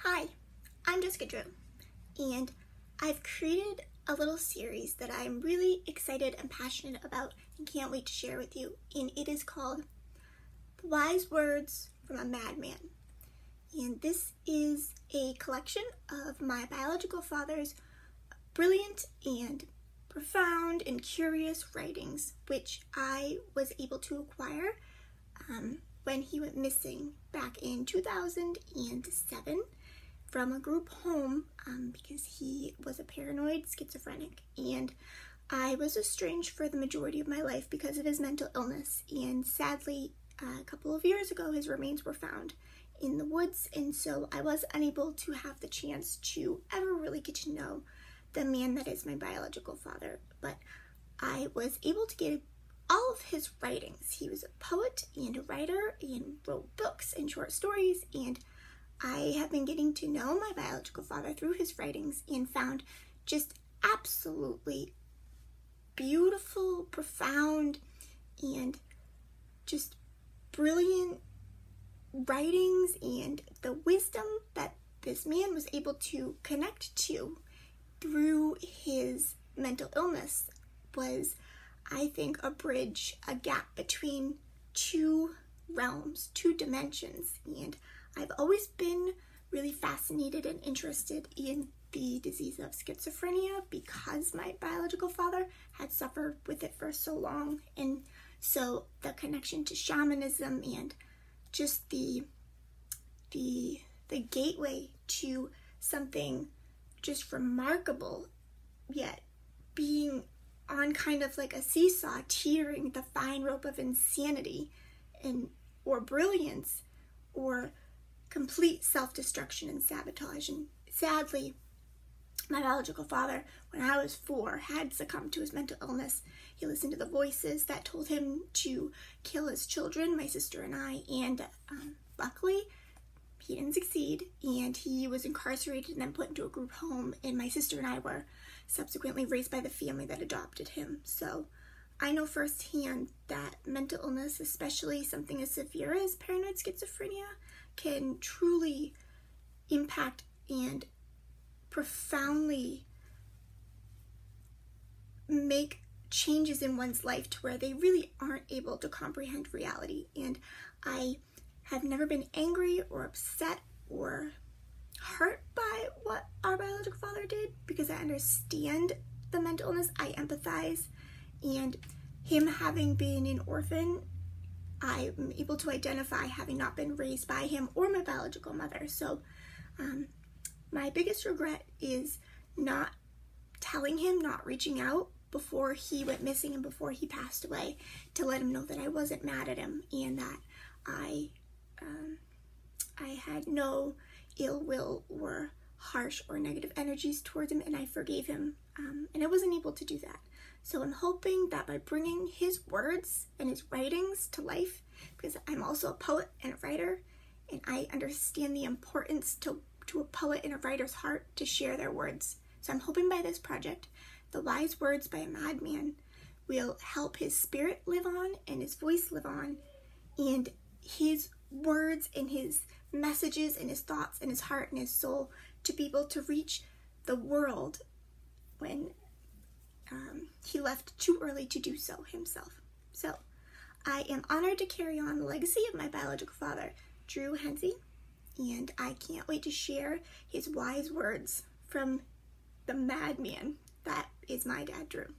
Hi, I'm Jessica Drew, and I've created a little series that I'm really excited and passionate about and can't wait to share with you, and it is called The Wise Words from a Madman. And this is a collection of my biological father's brilliant and profound and curious writings, which I was able to acquire when he went missing back in 2007 from a group home because he was a paranoid schizophrenic, and I was estranged for the majority of my life because of his mental illness. And sadly, a couple of years ago, his remains were found in the woods, and so I was unable to have the chance to ever really get to know the man that is my biological father. But I was able to get all of his writings. He was a poet and a writer and wrote books and short stories, and I have been getting to know my biological father through his writings and found just absolutely beautiful, profound, and just brilliant writings, and the wisdom that this man was able to connect to through his mental illness was, I think, a bridge, a gap between two realms, two dimensions. And I've always been really fascinated and interested in the disease of schizophrenia because my biological father had suffered with it for so long. And so the connection to shamanism and just the gateway to something just remarkable, yet being on kind of like a seesaw, teetering the fine rope of insanity or brilliance or complete self-destruction and sabotage. And sadly, my biological father, when I was 4, had succumbed to his mental illness. He listened to the voices that told him to kill his children, my sister and I, and luckily he didn't succeed, and he was incarcerated and then put into a group home, and my sister and I were subsequently raised by the family that adopted him. So I know firsthand that mental illness, especially something as severe as paranoid schizophrenia, can truly impact and profoundly make changes in one's life to where they really aren't able to comprehend reality. And I have never been angry or upset or hurt by what our biological father did because I understand the mental illness, I empathize, and him having been an orphan, I'm able to identify having not been raised by him or my biological mother. So my biggest regret is not telling him, not reaching out before he went missing and before he passed away to let him know that I wasn't mad at him and that I had no ill will or harsh or negative energies towards him, and I forgave him, and I wasn't able to do that. So I'm hoping that by bringing his words and his writings to life, because I'm also a poet and a writer, and I understand the importance to a poet and a writer's heart to share their words. So I'm hoping by this project, The Wise Words by a Madman will help his spirit live on and his voice live on, and his words and his messages and his thoughts and his heart and his soul to be able to reach the world when he left too early to do so himself. So I am honored to carry on the legacy of my biological father, Drew Hensey, and I can't wait to share his wise words from the madman that is my dad, Drew.